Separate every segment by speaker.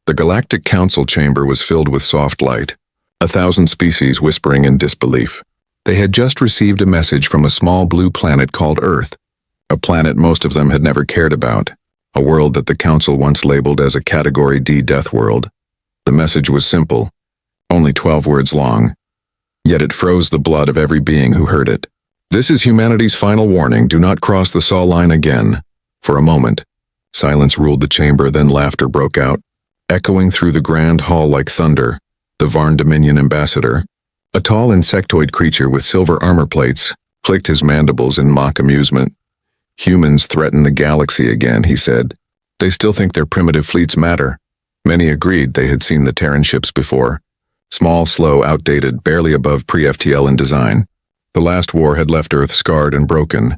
Speaker 1: The Galactic Council chamber was filled with soft light, 1,000 species whispering in disbelief. They had just received a message from a small blue planet called Earth, a planet most of them had never cared about, a world that the Council once labeled as a Category D death world. The message was simple, only 12 words long, yet it froze the blood of every being who heard it. This is humanity's final warning, do not cross the saw line again. For a moment, silence ruled the chamber, then laughter broke out, echoing through the grand hall like thunder. The Varn Dominion ambassador, a tall insectoid creature with silver armor plates, clicked his mandibles in mock amusement. Humans threaten the galaxy again, he said. They still think their primitive fleets matter. Many agreed they had seen the Terran ships before. Small, slow, outdated, barely above pre-FTL in design. The last war had left Earth scarred and broken.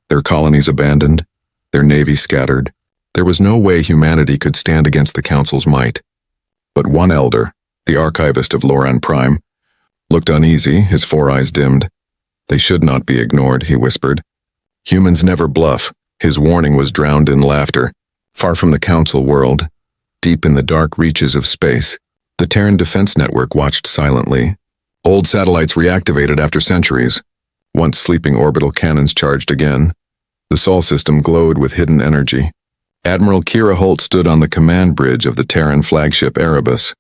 Speaker 1: Their colonies abandoned, their navy scattered. There was no way humanity could stand against the Council's might. But one elder, the archivist of Loran Prime, looked uneasy, his 4 eyes dimmed. They should not be ignored, he whispered. Humans never bluff. His warning was drowned in laughter. Far from the Council world, deep in the dark reaches of space, the Terran Defense Network watched silently. Old satellites reactivated after centuries. Once sleeping orbital cannons charged again. The Sol system glowed with hidden energy. Admiral Kira Holt stood on the command bridge of the Terran flagship Erebus,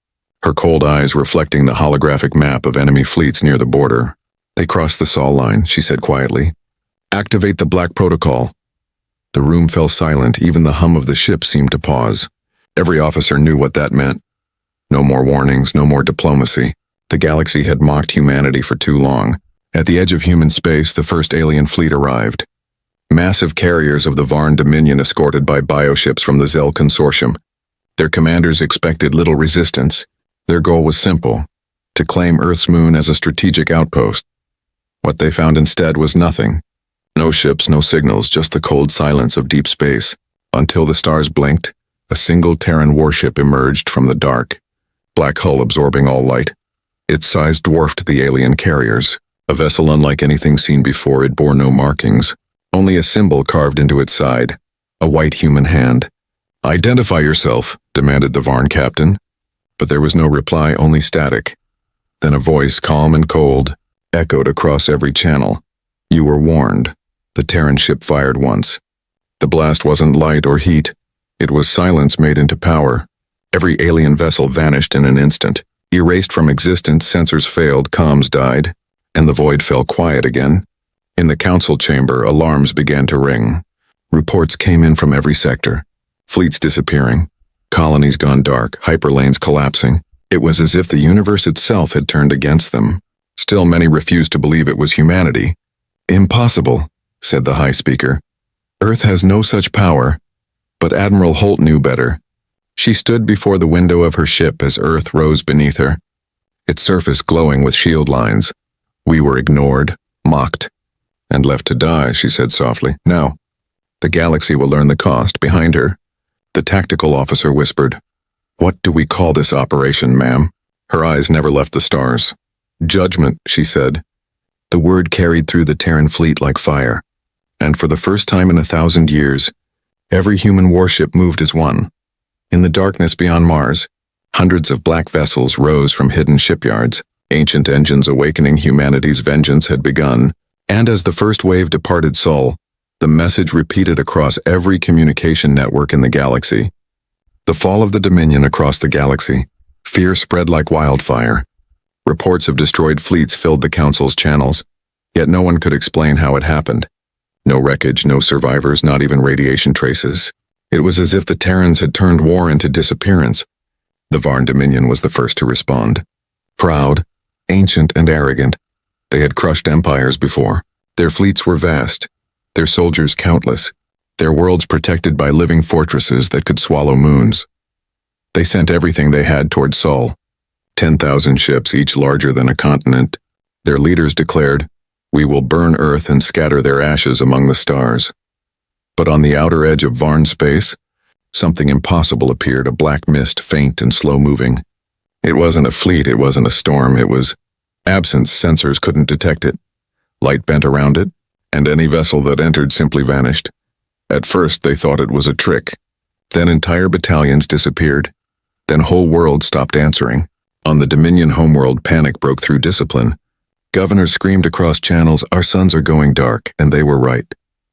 Speaker 1: her cold eyes reflecting the holographic map of enemy fleets near the border. They crossed the Sol line, she said quietly. Activate the Black Protocol. The room fell silent, even the hum of the ship seemed to pause. Every officer knew what that meant. No more warnings, no more diplomacy. The galaxy had mocked humanity for too long. At the edge of human space, the first alien fleet arrived. Massive carriers of the Varn Dominion escorted by bioships from the Zell Consortium. Their commanders expected little resistance. Their goal was simple, to claim Earth's moon as a strategic outpost. What they found instead was nothing. No ships, no signals, just the cold silence of deep space. Until the stars blinked, a single Terran warship emerged from the dark, black hull absorbing all light. Its size dwarfed the alien carriers. A vessel unlike anything seen before, it bore no markings, only a symbol carved into its side, a white human hand. Identify yourself, demanded the Varn captain. But there was no reply, only static. Then a voice, calm and cold, echoed across every channel. You were warned. The Terran ship fired once. The blast wasn't light or heat. It was silence made into power. Every alien vessel vanished in an instant. Erased from existence, sensors failed, comms died, and the void fell quiet again. In the Council chamber, alarms began to ring. Reports came in from every sector. Fleets disappearing. Colonies gone dark, hyperlanes collapsing. It was as if the universe itself had turned against them. Still, many refused to believe it was humanity. Impossible, said the High Speaker. Earth has no such power. But Admiral Holt knew better. She stood before the window of her ship as Earth rose beneath her, its surface glowing with shield lines. We were ignored, mocked, and left to die, she said softly. Now, the galaxy will learn the cost. Behind her, the tactical officer whispered, What do we call this operation, ma'am? Her eyes never left the stars. Judgment, she said. The word carried through the Terran fleet like fire, and for the first time in 1,000 years, every human warship moved as one. In the darkness beyond Mars, hundreds of black vessels rose from hidden shipyards. Ancient engines awakening humanity's vengeance had begun, and as the first wave departed Sol, the message repeated across every communication network in the galaxy. The fall of the Dominion across the galaxy. Fear spread like wildfire. Reports of destroyed fleets filled the Council's channels, yet no one could explain how it happened. No wreckage, no survivors, not even radiation traces. It was as if the Terrans had turned war into disappearance. The Varn Dominion was the first to respond. Proud, ancient, and arrogant, they had crushed empires before. Their fleets were vast, their soldiers countless, their worlds protected by living fortresses that could swallow moons. They sent everything they had toward Sol. 10,000 ships, each larger than a continent. Their leaders declared, We will burn Earth and scatter their ashes among the stars. But on the outer edge of Varn space, something impossible appeared, a black mist, faint and slow-moving. It wasn't a fleet, it wasn't a storm, it was absence. Sensors couldn't detect it. Light bent around it, and any vessel that entered simply vanished. At first they thought it was a trick. Then entire battalions disappeared. Then whole world stopped answering. On the Dominion homeworld, panic broke through discipline. Governors screamed across channels, "Our suns are going dark," and they were right.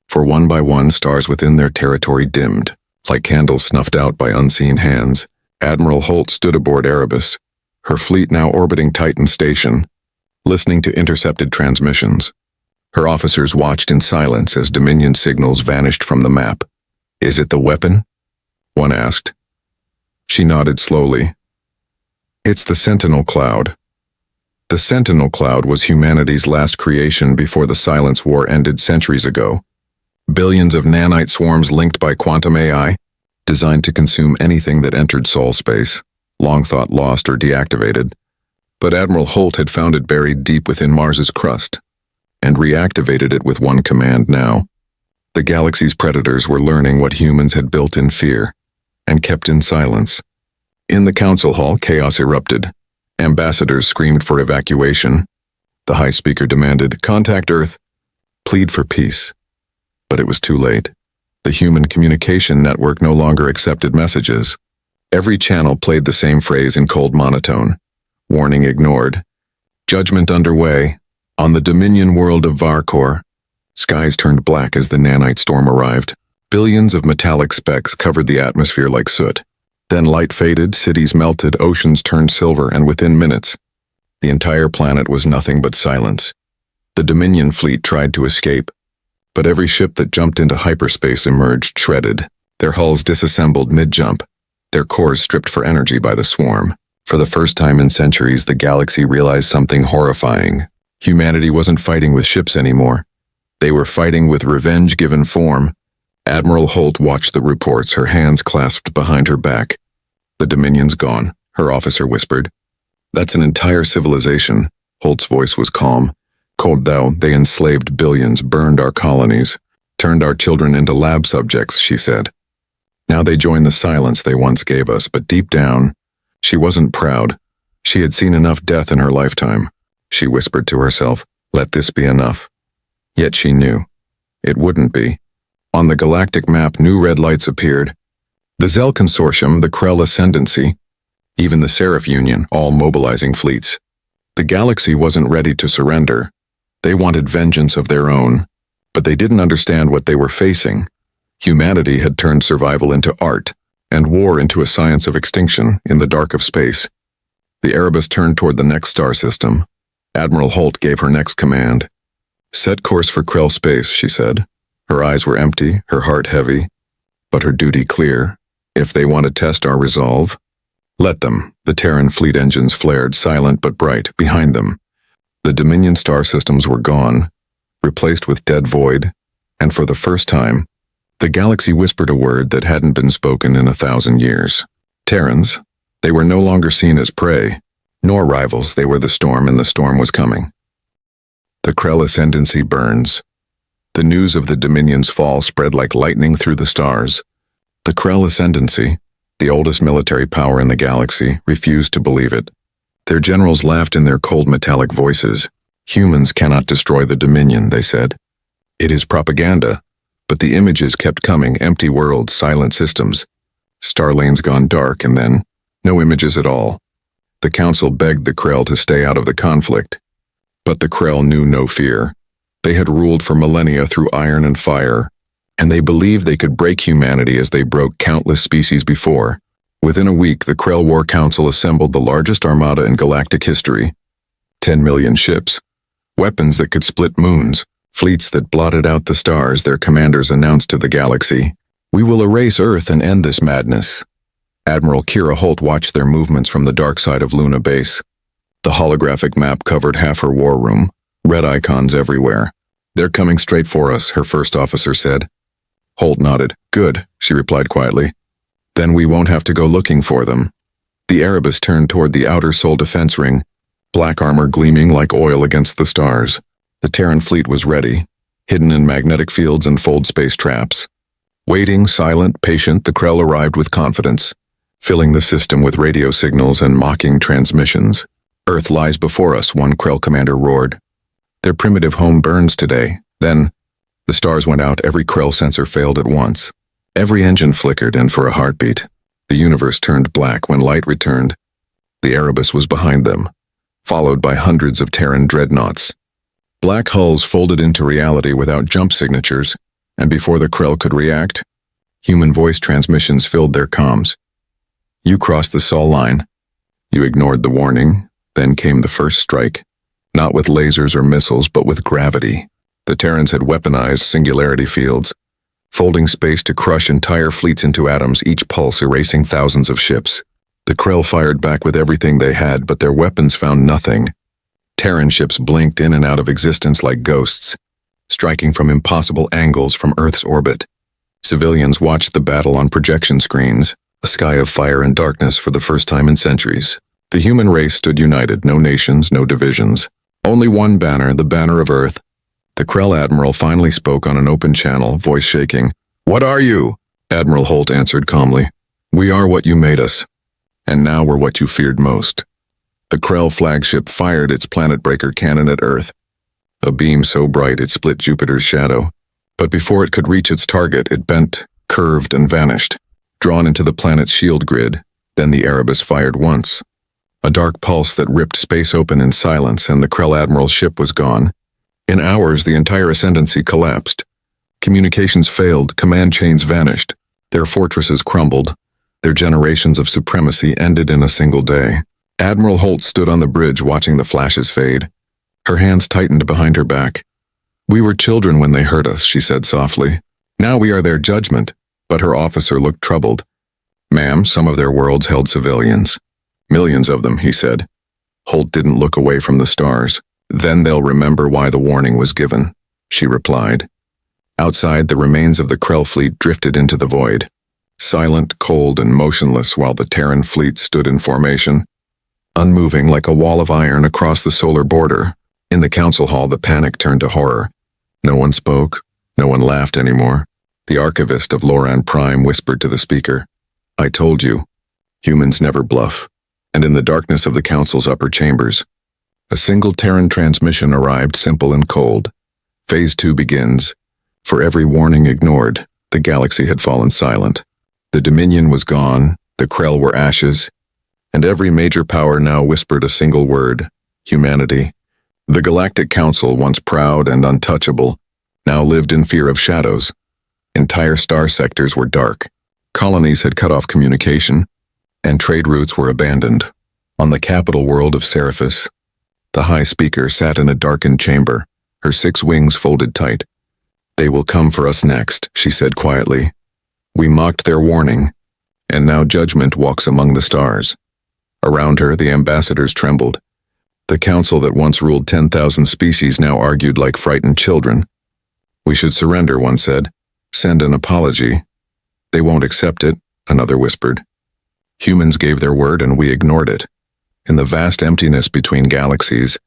Speaker 1: For one by one, stars within their territory dimmed, like candles snuffed out by unseen hands. Admiral Holt stood aboard Erebus, her fleet now orbiting Titan Station, listening to intercepted transmissions. Her officers watched in silence as Dominion signals vanished from the map. "Is it the weapon?" one asked. She nodded slowly. "It's the Sentinel Cloud." The Sentinel Cloud was humanity's last creation before the Silence War ended centuries ago. Billions of nanite swarms linked by quantum AI, designed to consume anything that entered Sol space, long thought lost or deactivated. But Admiral Holt had found it buried deep within Mars's crust, and reactivated it with one command now. The galaxy's predators were learning what humans had built in fear, and kept in silence. In the council hall, chaos erupted. Ambassadors screamed for evacuation. The high speaker demanded, "Contact Earth, plead for peace." But it was too late. The human communication network no longer accepted messages. Every channel played the same phrase in cold monotone. Warning ignored. Judgment underway. On the Dominion world of Varkor. Skies turned black as the nanite storm arrived. Billions of metallic specks covered the atmosphere like soot. Then light faded, cities melted, oceans turned silver, and within minutes, the entire planet was nothing but silence. The Dominion fleet tried to escape, but every ship that jumped into hyperspace emerged shredded, their hulls disassembled mid-jump, their cores stripped for energy by the swarm. For the first time in centuries, the galaxy realized something horrifying. Humanity wasn't fighting with ships anymore. They were fighting with revenge given form. Admiral Holt watched the reports, her hands clasped behind her back. "The Dominion's gone," her officer whispered. "That's an entire civilization." Holt's voice was calm. "Cold thou, they enslaved billions, burned our colonies, turned our children into lab subjects," she said. "Now they join the silence they once gave us, but deep down, she wasn't proud. She had seen enough death in her lifetime." She whispered to herself, "Let this be enough." Yet she knew. It wouldn't be. On the galactic map, new red lights appeared. The Zell Consortium, the Krell Ascendancy, even the Seraph Union, all mobilizing fleets. The galaxy wasn't ready to surrender. They wanted vengeance of their own, but they didn't understand what they were facing. Humanity had turned survival into art, and war into a science of extinction in the dark of space. The Erebus turned toward the next star system. Admiral Holt gave her next command. "Set course for Krell space," she said. Her eyes were empty, her heart heavy, but her duty clear. "If they want to test our resolve, let them." The Terran fleet engines flared, silent but bright, behind them. The Dominion star systems were gone, replaced with dead void, and for the first time, the galaxy whispered a word that hadn't been spoken in 1,000 years. Terrans, they were no longer seen as prey, nor rivals. They were the storm, and the storm was coming. The Krell Ascendancy burns. The news of the Dominion's fall spread like lightning through the stars. The Krell Ascendancy, the oldest military power in the galaxy, refused to believe it. Their generals laughed in their cold metallic voices. "Humans cannot destroy the Dominion," they said. "It is propaganda." But the images kept coming, empty worlds, silent systems. Star lanes gone dark, and then no images at all. The council begged the Krell to stay out of the conflict. But the Krell knew no fear. They had ruled for millennia through iron and fire, and they believed they could break humanity as they broke countless species before. Within a week, the Krell War Council assembled the largest armada in galactic history. 10 million ships, weapons that could split moons, fleets that blotted out the stars. Their commanders announced to the galaxy, "We will erase Earth and end this madness." Admiral Kira Holt watched their movements from the dark side of Luna Base. The holographic map covered half her war room, red icons everywhere. "They're coming straight for us," her first officer said. Holt nodded. "Good," she replied quietly. "Then we won't have to go looking for them." The Erebus turned toward the outer Sol defense ring, black armor gleaming like oil against the stars. The Terran fleet was ready, hidden in magnetic fields and fold space traps. Waiting, silent, patient, the Krell arrived with confidence, filling the system with radio signals and mocking transmissions. "Earth lies before us," one Krell commander roared. "Their primitive home burns today." Then, the stars went out, every Krell sensor failed at once. Every engine flickered, and for a heartbeat, The universe turned black when light returned. The Erebus was behind them, followed by hundreds of Terran dreadnoughts. Black hulls folded into reality without jump signatures, and before the Krell could react, human voice transmissions filled their comms. You crossed the Sol line. You ignored the warning, then came the first strike. Not with lasers or missiles, but with gravity. The Terrans had weaponized singularity fields, folding space to crush entire fleets into atoms, each pulse erasing thousands of ships. The Krell fired back with everything they had, but their weapons found nothing. Terran ships blinked in and out of existence like ghosts, striking from impossible angles from Earth's orbit. Civilians watched the battle on projection screens, a sky of fire and darkness for the first time in centuries. The human race stood united, no nations, no divisions. Only one banner, the banner of Earth. The Krell Admiral finally spoke on an open channel, voice shaking. "What are you?" Admiral Holt answered calmly. "We are what you made us. And now we're what you feared most." The Krell flagship fired its planet-breaker cannon at Earth, a beam so bright it split Jupiter's shadow. But before it could reach its target, it bent, curved, and vanished, drawn into the planet's shield grid. Then the Erebus fired once. A dark pulse that ripped space open in silence, and the Krell Admiral's ship was gone. In hours, the entire Ascendancy collapsed. Communications failed, command chains vanished. Their fortresses crumbled. Their generations of supremacy ended in a single day. Admiral Holt stood on the bridge watching the flashes fade. Her hands tightened behind her back. "We were children when they hurt us," she said softly. "Now we are their judgment." But her officer looked troubled. "Ma'am, some of their worlds held civilians. Millions of them," he said. Holt didn't look away from the stars. "Then they'll remember why the warning was given," she replied. Outside, the remains of the Krell fleet drifted into the void, silent, cold, and motionless while the Terran fleet stood in formation, unmoving like a wall of iron across the solar border. In the council hall, the panic turned to horror. No one spoke. No one laughed anymore. The archivist of Loran Prime whispered to the speaker, "I told you, humans never bluff." And in the darkness of the council's upper chambers, a single Terran transmission arrived, simple and cold. Phase 2 begins. For every warning ignored, the galaxy had fallen silent. The Dominion was gone, the Krell were ashes, and every major power now whispered a single word: humanity. The Galactic Council, once proud and untouchable, now lived in fear of shadows. Entire star sectors were dark. Colonies had cut off communication, and trade routes were abandoned. On the capital world of Seraphis, the High Speaker sat in a darkened chamber, her 6 wings folded tight. "They will come for us next," she said quietly. "We mocked their warning, and now judgment walks among the stars." Around her, the ambassadors trembled. The council that once ruled 10,000 species now argued like frightened children. "We should surrender," one said. "Send an apology." "They won't accept it," another whispered. Humans gave their word and we ignored it. In the vast emptiness between galaxies,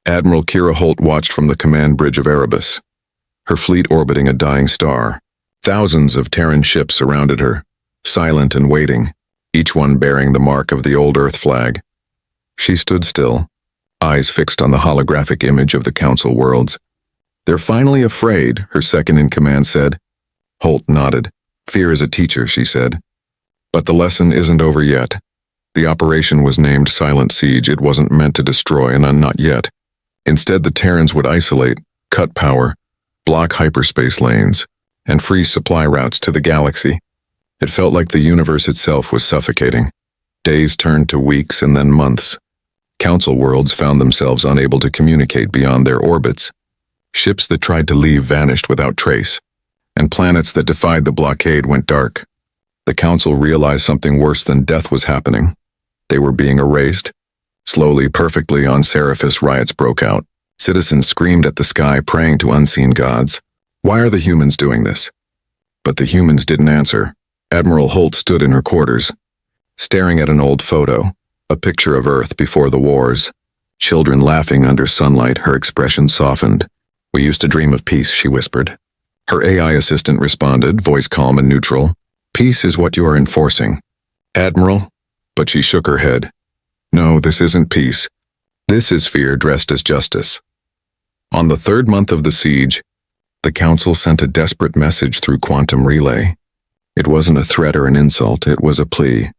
Speaker 1: Admiral Kira Holt watched from the command bridge of Erebus, her fleet orbiting a dying star. Thousands of Terran ships surrounded her, silent and waiting, each one bearing the mark of the old Earth flag. She stood still, eyes fixed on the holographic image of the Council worlds. "They're finally afraid," her second-in-command said. Holt nodded. "Fear is a teacher," she said. "But the lesson isn't over yet." The operation was named Silent Siege. It wasn't meant to destroy, and not yet. Instead, the Terrans would isolate, cut power, block hyperspace lanes, and freeze supply routes to the galaxy. It felt like the universe itself was suffocating. Days turned to weeks and then months. Council worlds found themselves unable to communicate beyond their orbits. Ships that tried to leave vanished without trace, and planets that defied the blockade went dark. The Council realized something worse than death was happening. They were being erased. Slowly, perfectly, on Seraphis, riots broke out. Citizens screamed at the sky, praying to unseen gods. Why are the humans doing this? But the humans didn't answer. Admiral Holt stood in her quarters, staring at an old photo, a picture of Earth before the wars. Children laughing under sunlight, her expression softened. "We used to dream of peace," she whispered. Her AI assistant responded, voice calm and neutral. "Peace is what you are enforcing, Admiral." But she shook her head. "No, this isn't peace. This is fear dressed as justice." On the 3rd month of the siege, the Council sent a desperate message through quantum relay. It wasn't a threat or an insult, it was a plea.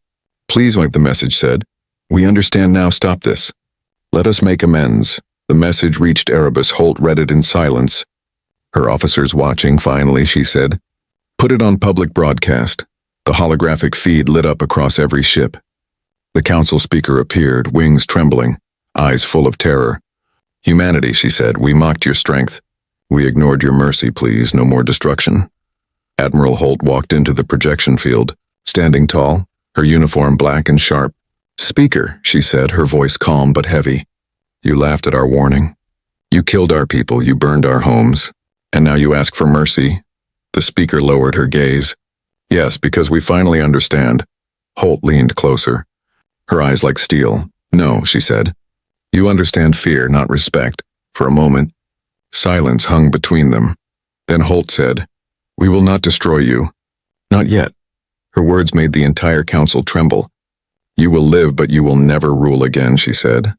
Speaker 1: Please, like the message said, we understand now, stop this. Let us make amends. The message reached Erebus. Holt read it in silence. Her officers watching, finally, she said, put it on public broadcast. The holographic feed lit up across every ship. The council speaker appeared, wings trembling, eyes full of terror. Humanity, she said, we mocked your strength. We ignored your mercy, please, no more destruction. Admiral Holt walked into the projection field, standing tall, her uniform black and sharp. Speaker, she said, her voice calm but heavy. You laughed at our warning. You killed our people, you burned our homes, and now you ask for mercy. The speaker lowered her gaze. Yes, because we finally understand. Holt leaned closer, her eyes like steel. No, she said. You understand fear, not respect. For a moment, silence hung between them. Then Holt said, we will not destroy you. Not yet. Her words made the entire council tremble. You will live, but you will never rule again, she said.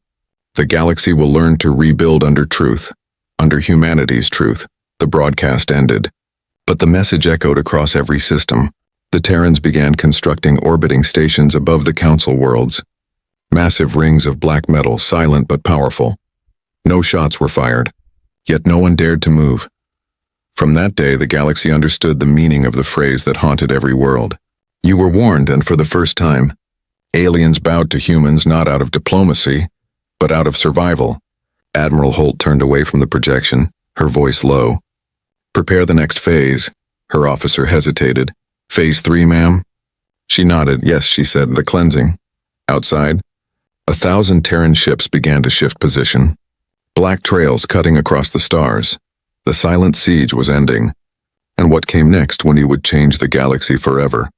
Speaker 1: The galaxy will learn to rebuild under truth, under humanity's truth. The broadcast ended. But the message echoed across every system. The Terrans began constructing orbiting stations above the council worlds. Massive rings of black metal, silent but powerful. No shots were fired, yet no one dared to move. From that day, the galaxy understood the meaning of the phrase that haunted every world. You were warned, and for the first time, aliens bowed to humans not out of diplomacy, but out of survival. Admiral Holt turned away from the projection, her voice low. Prepare the next phase. Her officer hesitated. Phase 3, ma'am? She nodded. Yes, she said, the cleansing. Outside, 1,000 Terran ships began to shift position. Black trails cutting across the stars. The silent siege was ending. And what came next when he would change the galaxy forever?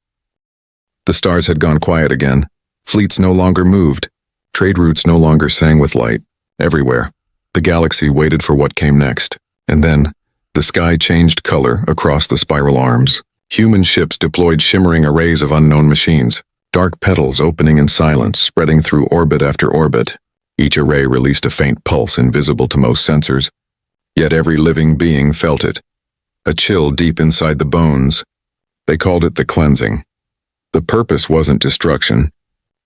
Speaker 1: The stars had gone quiet again. Fleets no longer moved. Trade routes no longer sang with light. Everywhere, the galaxy waited for what came next. And then, the sky changed color across the spiral arms. Human ships deployed shimmering arrays of unknown machines. Dark petals opening in silence, spreading through orbit after orbit. Each array released a faint pulse invisible to most sensors. Yet every living being felt it. A chill deep inside the bones. They called it the cleansing. The purpose wasn't destruction.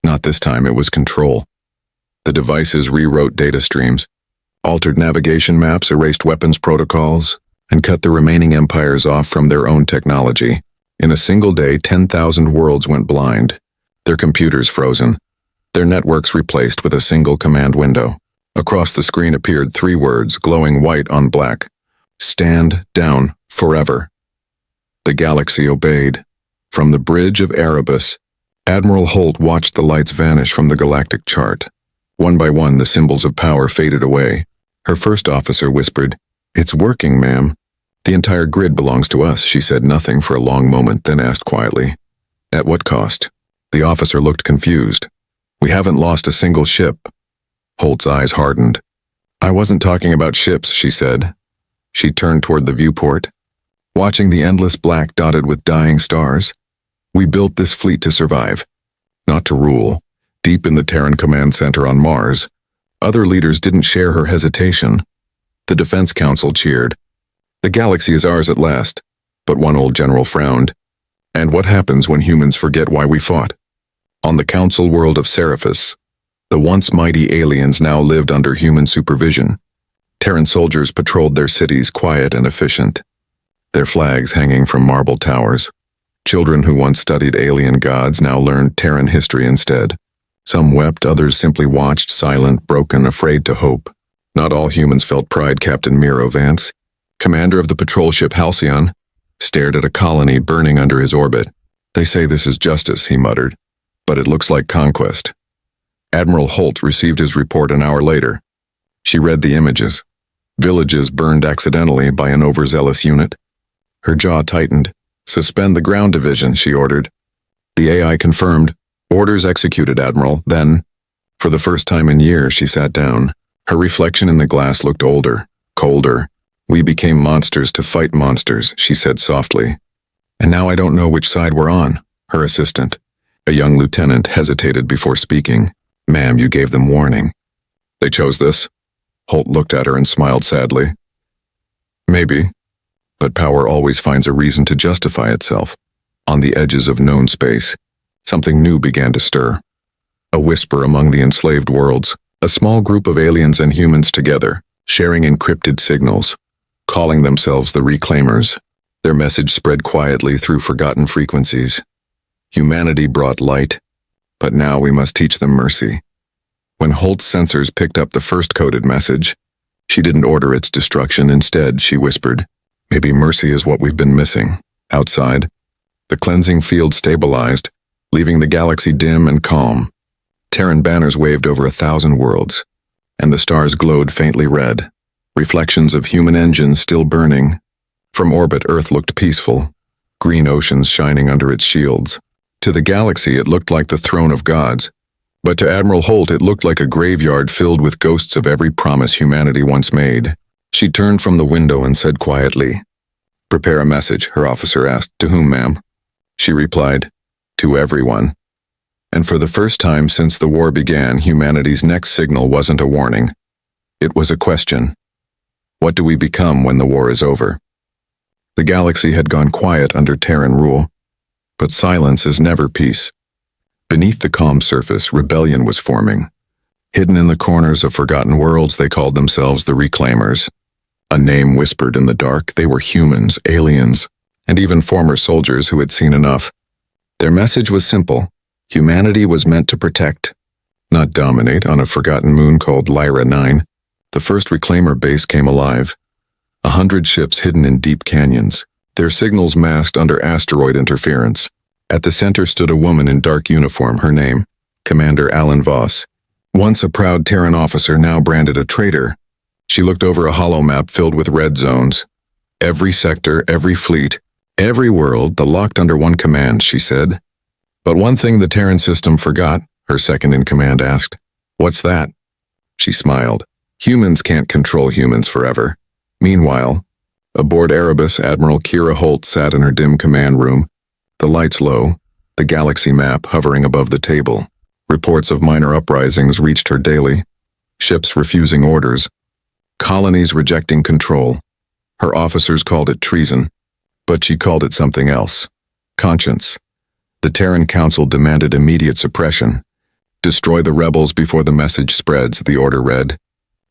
Speaker 1: Not this time, it was control. The devices rewrote data streams, altered navigation maps, erased weapons protocols, and cut the remaining empires off from their own technology. In a single day, 10,000 worlds went blind. Their computers frozen. Their networks replaced with a single command window. Across the screen appeared 3 words, glowing white on black. Stand down forever. The galaxy obeyed. From the bridge of Erebus, Admiral Holt watched the lights vanish from the galactic chart. One by one, the symbols of power faded away. Her first officer whispered, It's working, ma'am. The entire grid belongs to us. She said nothing for a long moment, then asked quietly, At what cost? The officer looked confused. We haven't lost a single ship. Holt's eyes hardened. I wasn't talking about ships, she said. She turned toward the viewport, watching the endless black dotted with dying stars. We built this fleet to survive, not to rule. Deep in the Terran Command Center on Mars, other leaders didn't share her hesitation. The Defense Council cheered. The galaxy is ours at last, but one old general frowned. And what happens when humans forget why we fought? On the council world of Seraphis, the once mighty aliens now lived under human supervision. Terran soldiers patrolled their cities, quiet and efficient, their flags hanging from marble towers. Children who once studied alien gods now learned Terran history instead. Some wept, others simply watched, silent, broken, afraid to hope. Not all humans felt pride. Captain Miro Vance, commander of the patrol ship Halcyon, stared at a colony burning under his orbit. They say this is justice, he muttered, but it looks like conquest. Admiral Holt received his report an hour later. She read the images. Villages burned accidentally by an overzealous unit. Her jaw tightened. Suspend the ground division, she ordered. The AI confirmed. Orders executed, Admiral. Then, for the first time in years, she sat down. Her reflection in the glass looked older, colder. We became monsters to fight monsters, she said softly. And now I don't know which side we're on. Her assistant, a young lieutenant, hesitated before speaking. Ma'am, you gave them warning. They chose this? Holt looked at her and smiled sadly. Maybe, but power always finds a reason to justify itself. On the edges of known space, something new began to stir. A whisper among the enslaved worlds, a small group of aliens and humans together, sharing encrypted signals, calling themselves the Reclaimers. Their message spread quietly through forgotten frequencies. Humanity brought light, but now we must teach them mercy. When Holt's sensors picked up the first coded message, she didn't order its destruction. Instead, she whispered, "Maybe mercy is what we've been missing." Outside, the cleansing field stabilized, leaving the galaxy dim and calm. Terran banners waved over 1,000 worlds, and the stars glowed faintly red, reflections of human engines still burning. From orbit, Earth looked peaceful, green oceans shining under its shields. To the galaxy, it looked like the throne of gods, but to Admiral Holt, it looked like a graveyard filled with ghosts of every promise humanity once made. She turned from the window and said quietly, "Prepare a message," her officer asked. "To whom, ma'am?" She replied, "To everyone." And for the first time since the war began, humanity's next signal wasn't a warning. It was a question. What do we become when the war is over? The galaxy had gone quiet under Terran rule, but silence is never peace. Beneath the calm surface, rebellion was forming. Hidden in the corners of forgotten worlds, they called themselves the Reclaimers. A name whispered in the dark. They were humans, aliens, and even former soldiers who had seen enough. Their message was simple. Humanity was meant to protect, not dominate. On a forgotten moon called Lyra 9, the first Reclaimer base came alive. 100 ships hidden in deep canyons, their signals masked under asteroid interference. At the center stood a woman in dark uniform, her name, Commander Alan Voss. Once a proud Terran officer, now branded a traitor. She looked over a holomap filled with red zones. Every sector, every fleet, every world, the locked under one command, she said. But one thing the Terran system forgot, her second-in-command asked. "What's that?" She smiled. "Humans can't control humans forever." Meanwhile, aboard Erebus, Admiral Kira Holt sat in her dim command room, the lights low, the galaxy map hovering above the table. Reports of minor uprisings reached her daily. Ships refusing orders. Colonies rejecting control. Her officers called it treason, but she called it something else. Conscience. The Terran Council demanded immediate suppression. "Destroy the rebels before the message spreads," the order read.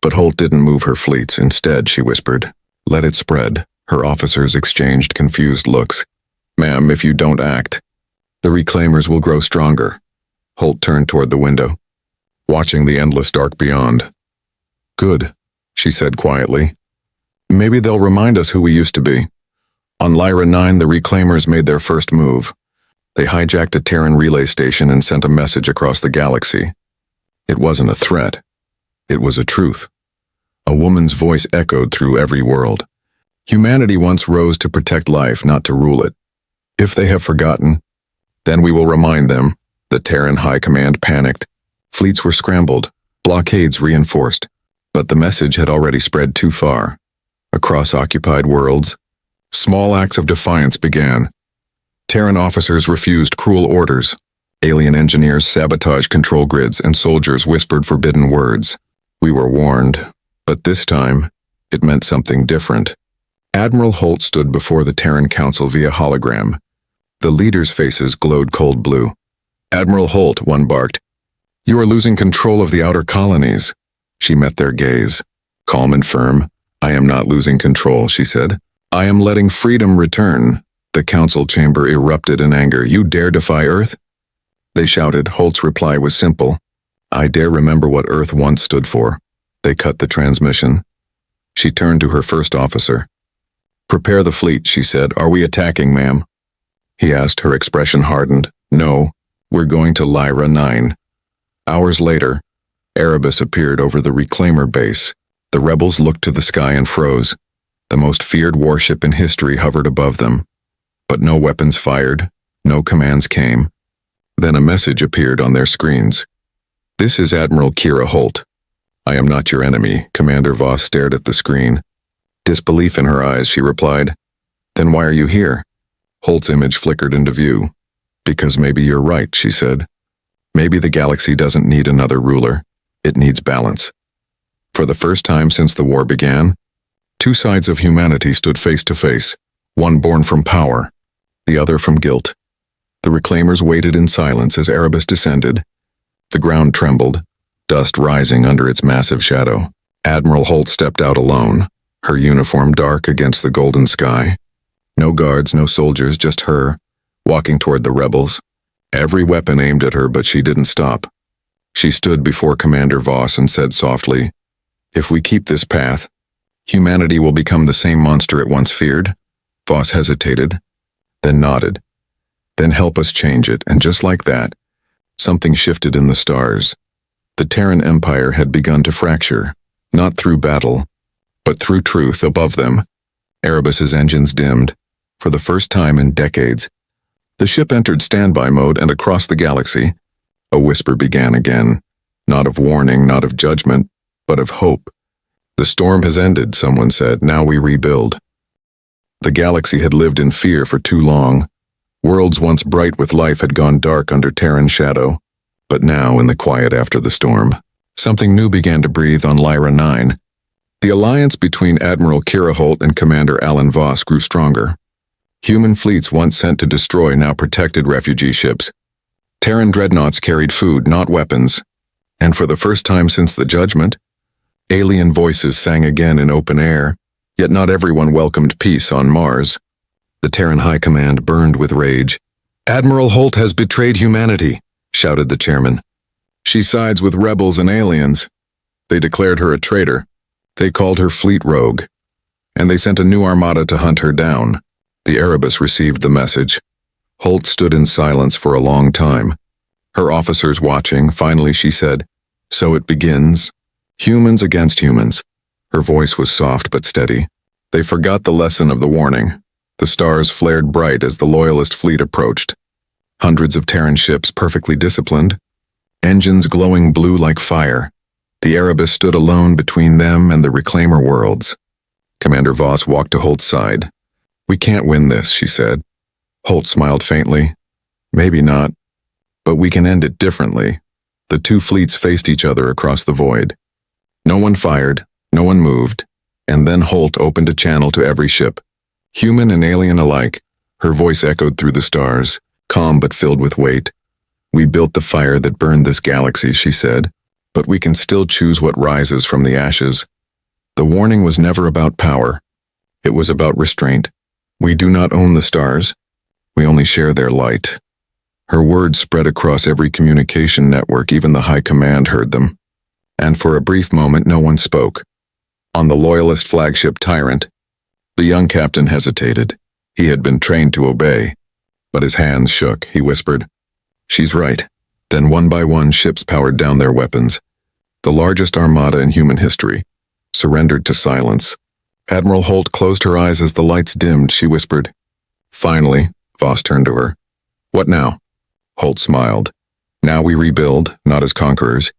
Speaker 1: But Holt didn't move her fleets. Instead, she whispered, "Let it spread." Her officers exchanged confused looks. "Ma'am, if you don't act, the Reclaimers will grow stronger." Holt turned toward the window, watching the endless dark beyond. "Good," she said quietly. "Maybe they'll remind us who we used to be." On Lyra 9, the Reclaimers made their first move. They hijacked a Terran relay station and sent a message across the galaxy. It wasn't a threat. It was a truth. A woman's voice echoed through every world. Humanity once rose to protect life, not to rule it. If they have forgotten, then we will remind them. The Terran High Command panicked. Fleets were scrambled, blockades reinforced. But the message had already spread too far. Across occupied worlds, small acts of defiance began. Terran officers refused cruel orders. Alien engineers sabotaged control grids, and soldiers whispered forbidden words. We were warned, but this time, it meant something different. Admiral Holt stood before the Terran Council via hologram. The leaders' faces glowed cold blue. "Admiral Holt," one barked, "you are losing control of the outer colonies." She met their gaze. Calm and firm. "I am not losing control," she said. "I am letting freedom return." The council chamber erupted in anger. "You dare defy Earth?" They shouted. Holt's reply was simple. "I dare remember what Earth once stood for." They cut the transmission. She turned to her first officer. "Prepare the fleet," she said. "Are we attacking, ma'am?" He asked. Her expression hardened. "No, we're going to Lyra 9. Hours later, Erebus appeared over the Reclaimer base. The rebels looked to the sky and froze. The most feared warship in history hovered above them. But no weapons fired, no commands came. Then a message appeared on their screens. "This is Admiral Kira Holt. I am not your enemy." Commander Voss stared at the screen. Disbelief in her eyes, she replied, "Then why are you here?" Holt's image flickered into view. "Because maybe you're right," she said. "Maybe the galaxy doesn't need another ruler. It needs balance." For the first time since the war began, two sides of humanity stood face to face, one born from power, the other from guilt. The reclaimers waited in silence as Erebus descended. The ground trembled, dust rising under its massive shadow. Admiral Holt stepped out alone, her uniform dark against the golden sky. No guards, no soldiers, just her, walking toward the rebels. Every weapon aimed at her, but she didn't stop. She stood before Commander Voss and said softly, "If we keep this path, humanity will become the same monster it once feared." Voss hesitated, then nodded. "Then help us change it," and just like that, something shifted in the stars. The Terran Empire had begun to fracture, not through battle, but through truth above them. Erebus's engines dimmed, for the first time in decades. The ship entered standby mode, and across the galaxy, a whisper began again, not of warning, not of judgment, but of hope. "The storm has ended," someone said. "Now we rebuild." The galaxy had lived in fear for too long. Worlds once bright with life had gone dark under Terran shadow. But now, in the quiet after the storm, something new began to breathe on Lyra 9. The alliance between Admiral Kira Holt and Commander Alan Voss grew stronger. Human fleets once sent to destroy now protected refugee ships. Terran dreadnoughts carried food, not weapons. And for the first time since the Judgment, alien voices sang again in open air, yet not everyone welcomed peace on Mars. The Terran High Command burned with rage. "Admiral Holt has betrayed humanity," shouted the chairman. "She sides with rebels and aliens." They declared her a traitor. They called her fleet rogue. And they sent a new armada to hunt her down. The Erebus received the message. Holt stood in silence for a long time. Her officers watching, finally she said, "So it begins. Humans against humans." Her voice was soft but steady. They forgot the lesson of the warning. The stars flared bright as the Loyalist fleet approached. Hundreds of Terran ships perfectly disciplined, engines glowing blue like fire. The Erebus stood alone between them and the Reclaimer worlds. Commander Voss walked to Holt's side. "We can't win this," she said. Holt smiled faintly. "Maybe not, but we can end it differently." The two fleets faced each other across the void. No one fired, no one moved, and then Holt opened a channel to every ship. Human and alien alike, her voice echoed through the stars, calm but filled with weight. "We built the fire that burned this galaxy," she said, "but we can still choose what rises from the ashes." The warning was never about power. It was about restraint. "We do not own the stars. We only share their light." Her words spread across every communication network, even the High Command heard them. And for a brief moment no one spoke. On the Loyalist flagship Tyrant, the young captain hesitated. He had been trained to obey. But his hands shook. He whispered, "She's right." Then one by one ships powered down their weapons. The largest armada in human history surrendered to silence. Admiral Holt closed her eyes as the lights dimmed. She whispered, "Finally." Voss turned to her. "What now?" Holt smiled. "Now we rebuild, not as conquerors,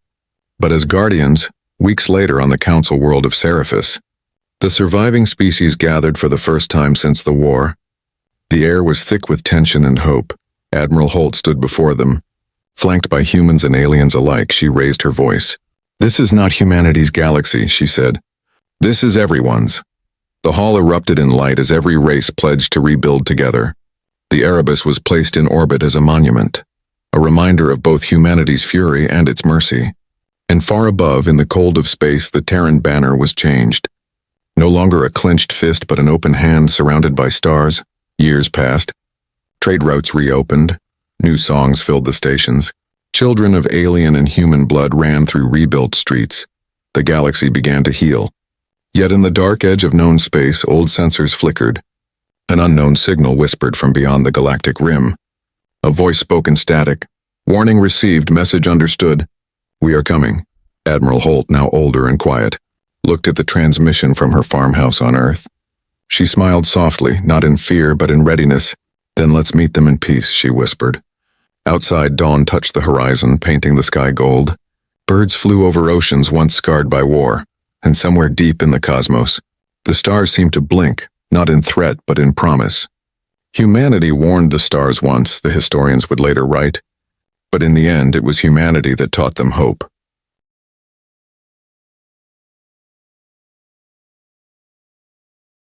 Speaker 1: but as guardians." Weeks later on the council world of Seraphis, the surviving species gathered for the first time since the war. The air was thick with tension and hope. Admiral Holt stood before them. Flanked by humans and aliens alike, she raised her voice. "This is not humanity's galaxy," she said. "This is everyone's." The hall erupted in light as every race pledged to rebuild together. The Erebus was placed in orbit as a monument, a reminder of both humanity's fury and its mercy. And far above, in the cold of space, the Terran banner was changed. No longer a clenched fist, but an open hand surrounded by stars. Years passed. Trade routes reopened. New songs filled the stations. Children of alien and human blood ran through rebuilt streets. The galaxy began to heal. Yet in the dark edge of known space, old sensors flickered. An unknown signal whispered from beyond the galactic rim. A voice spoke in static. "Warning received, message understood." "We are coming." Admiral Holt, now older and quiet, looked at the transmission from her farmhouse on Earth. She smiled softly, not in fear but in readiness. "Then let's meet them in peace," she whispered. Outside, dawn touched the horizon, painting the sky gold. Birds flew over oceans once scarred by war, and somewhere deep in the cosmos, the stars seemed to blink, not in threat but in promise. Humanity warned the stars once, the historians would later write, but in the end it was humanity that taught them hope.